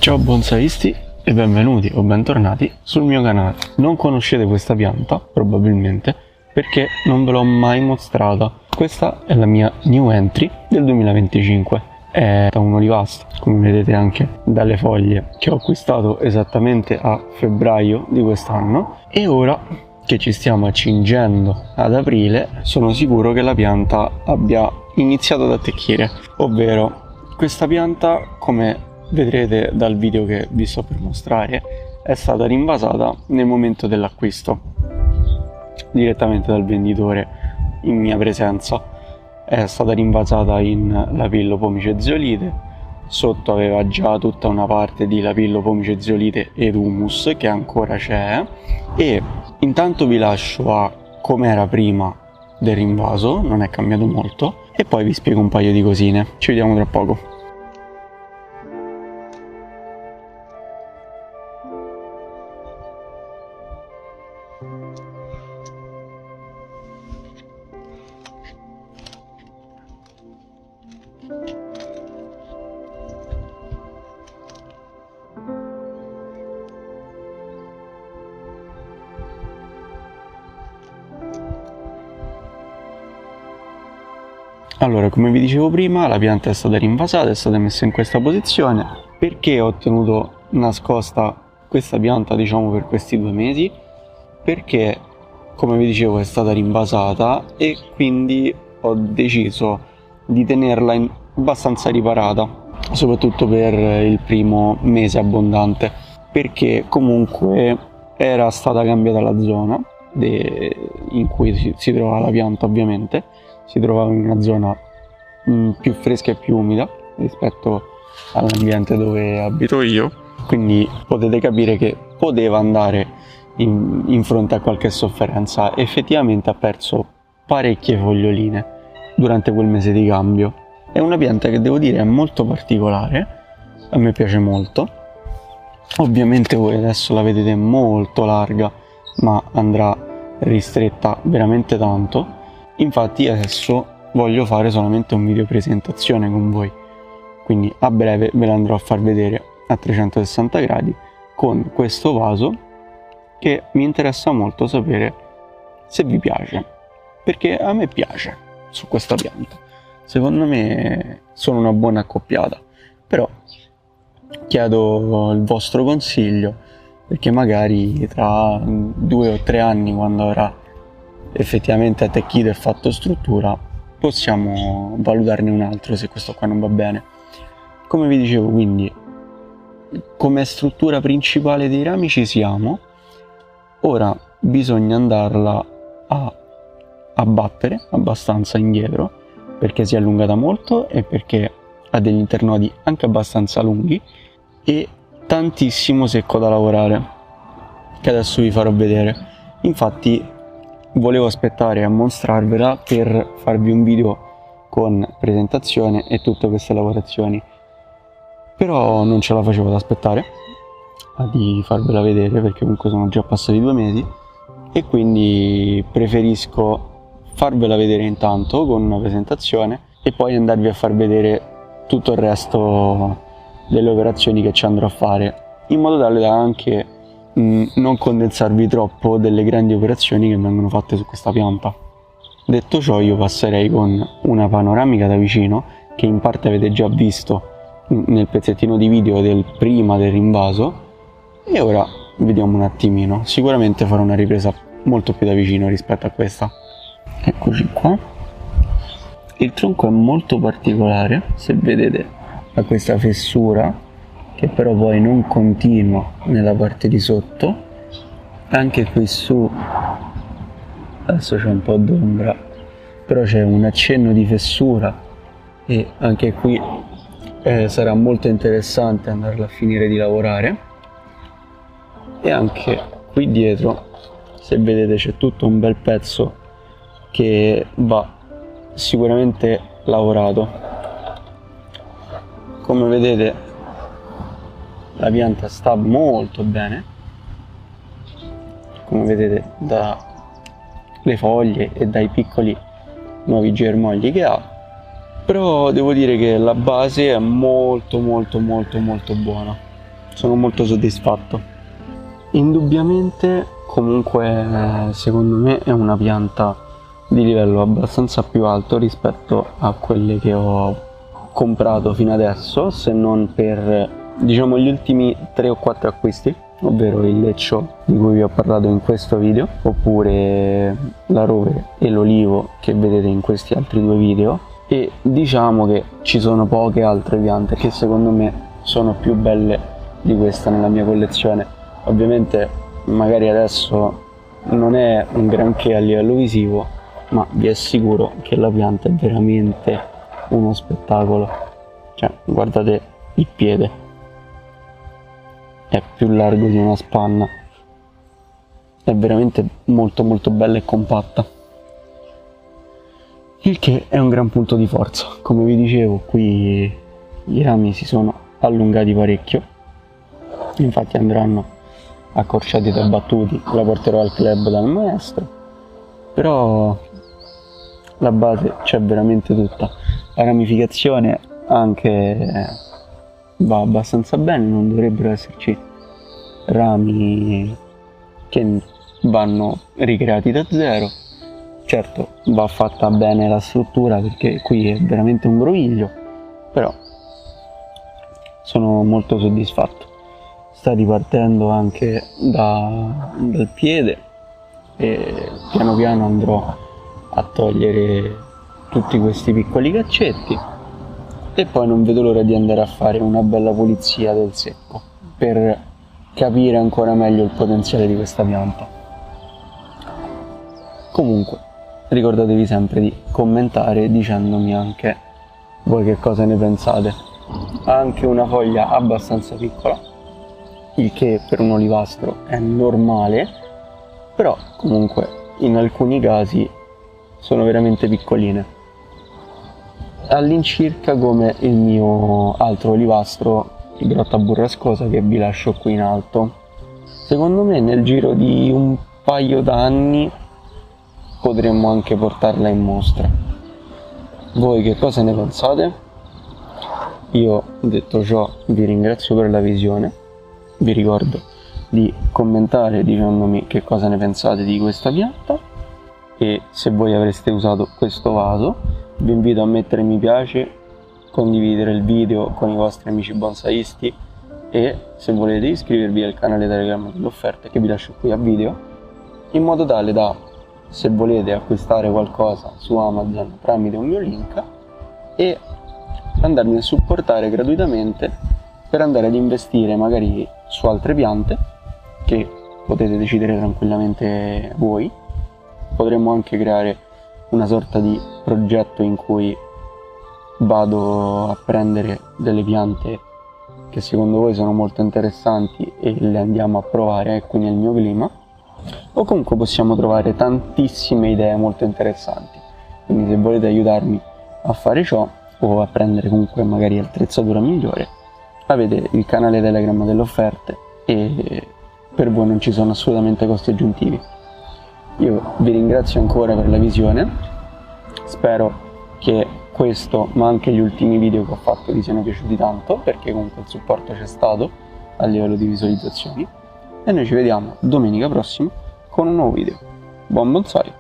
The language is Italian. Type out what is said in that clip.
Ciao bonsaisti e benvenuti o bentornati sul mio canale. Non conoscete questa pianta probabilmente perché non ve l'ho mai mostrata. Questa è la mia new entry del 2025. È un olivastro, come vedete anche dalle foglie, che ho acquistato esattamente a febbraio di quest'anno, e ora che ci stiamo accingendo ad aprile sono sicuro che la pianta abbia iniziato ad attecchire, ovvero questa pianta, come vedrete dal video che vi sto per mostrare, è stata rinvasata nel momento dell'acquisto direttamente dal venditore in mia presenza. È stata rinvasata in lapillo, pomice, zeolite. Sotto aveva già tutta una parte di lapillo, pomice, zeolite ed humus che ancora c'è, e intanto vi lascio a come era prima del rinvaso, non è cambiato molto, e poi vi spiego un paio di cosine. Ci vediamo tra poco. Allora, come vi dicevo prima, la pianta è stata rinvasata, è stata messa in questa posizione. Perché ho tenuto nascosta questa pianta, diciamo, per questi 2 mesi? Perché, come vi dicevo, è stata rinvasata e quindi ho deciso di tenerla abbastanza riparata, soprattutto per il primo mese abbondante, perché comunque era stata cambiata la zona in cui si trova la pianta. Ovviamente si trovava in una zona più fresca e più umida rispetto all'ambiente dove abito io, quindi potete capire che poteva andare in fronte a qualche sofferenza. Effettivamente ha perso parecchie foglioline durante quel mese di cambio. È una pianta che devo dire è molto particolare, a me piace molto. Ovviamente voi adesso la vedete molto larga, ma andrà ristretta veramente tanto. Infatti adesso voglio fare solamente un video presentazione con voi, quindi a breve ve la andrò a far vedere a 360 gradi con questo vaso, che mi interessa molto sapere se vi piace, perché a me piace su questa pianta. Secondo me sono una buona accoppiata, però chiedo il vostro consiglio, perché magari tra 2 o 3 anni, quando avrà effettivamente attecchito e fatto struttura, possiamo valutarne un altro se questo qua non va bene. Come vi dicevo, quindi come struttura principale dei rami ci siamo. Ora bisogna andarla a abbattere abbastanza indietro, perché si è allungata molto e perché ha degli internodi anche abbastanza lunghi e tantissimo secco da lavorare, che adesso vi farò vedere. Infatti volevo aspettare a mostrarvela per farvi un video con presentazione e tutte queste lavorazioni, però non ce la facevo ad aspettare di farvela vedere, perché comunque sono già passati 2 mesi e quindi preferisco farvela vedere intanto con una presentazione e poi andarvi a far vedere tutto il resto delle operazioni che ci andrò a fare, in modo tale da anche non condensarvi troppo delle grandi operazioni che vengono fatte su questa pianta. Detto ciò, io passerei con una panoramica da vicino, che in parte avete già visto nel pezzettino di video del prima del rinvaso, e ora vediamo un attimino. Sicuramente farò una ripresa molto più da vicino rispetto a questa. Eccoci qua. Il tronco è molto particolare, se vedete ha questa fessura che però poi non continua nella parte di sotto. Anche qui su adesso c'è un po' d'ombra, però c'è un accenno di fessura, e anche qui sarà molto interessante andarla a finire di lavorare. E anche qui dietro, se vedete, c'è tutto un bel pezzo che va sicuramente lavorato. Come vedete la pianta sta molto bene, come vedete dalle foglie e dai piccoli nuovi germogli che ha. Però devo dire che la base è molto buona. sono molto soddisfatto. Indubbiamente comunque secondo me è una pianta di livello abbastanza più alto rispetto a quelle che ho comprato fino adesso, se non per diciamo gli ultimi 3 o 4 acquisti, ovvero il leccio di cui vi ho parlato in questo video, oppure la rovere e l'olivo che vedete in questi altri 2 video, e diciamo che ci sono poche altre piante che secondo me sono più belle di questa nella mia collezione. Ovviamente magari adesso non è un granché a livello visivo, ma vi assicuro che la pianta è veramente uno spettacolo. Cioè, guardate il piede, è più largo di una spanna, è veramente molto molto bella e compatta, il che è un gran punto di forza. Come vi dicevo, qui i rami si sono allungati parecchio, infatti andranno accorciati ed abbattuti, la porterò al club dal maestro, però la base c'è veramente tutta, la ramificazione anche va abbastanza bene, non dovrebbero esserci rami che vanno ricreati da zero. Certo, va fatta bene la struttura perché qui è veramente un groviglio, però sono molto soddisfatto. Sta ripartendo anche dal piede e piano piano andrò a togliere tutti questi piccoli caccetti e poi non vedo l'ora di andare a fare una bella pulizia del secco per capire ancora meglio il potenziale di questa pianta. Comunque ricordatevi sempre di commentare dicendomi anche voi che cosa ne pensate. Ha anche una foglia abbastanza piccola, il che per un olivastro è normale, però comunque in alcuni casi sono veramente piccoline, all'incirca come il mio altro olivastro, il grotta burrascosa, che vi lascio qui in alto. Secondo me nel giro di un paio d'anni potremmo anche portarla in mostra. Voi che cosa ne pensate? Io, detto ciò, vi ringrazio per la visione, vi ricordo di commentare dicendomi che cosa ne pensate di questa pianta e se voi avreste usato questo vaso. Vi invito a mettere mi piace, condividere il video con i vostri amici bonsaisti e se volete iscrivervi al canale Telegram delle offerte che vi lascio qui a video, in modo tale da, se volete acquistare qualcosa su Amazon tramite un mio link, e andarmi a supportare gratuitamente per andare ad investire magari su altre piante che potete decidere tranquillamente voi. Potremmo anche creare una sorta di progetto in cui vado a prendere delle piante che secondo voi sono molto interessanti e le andiamo a provare qui nel mio clima, o comunque possiamo trovare tantissime idee molto interessanti. Quindi se volete aiutarmi a fare ciò o a prendere comunque magari attrezzatura migliore, avete il canale Telegram delle offerte e per voi non ci sono assolutamente costi aggiuntivi. Io vi ringrazio ancora per la visione, spero che questo ma anche gli ultimi video che ho fatto vi siano piaciuti tanto, perché comunque il supporto c'è stato a livello di visualizzazioni, e noi ci vediamo domenica prossima con un nuovo video. Buon bonsai!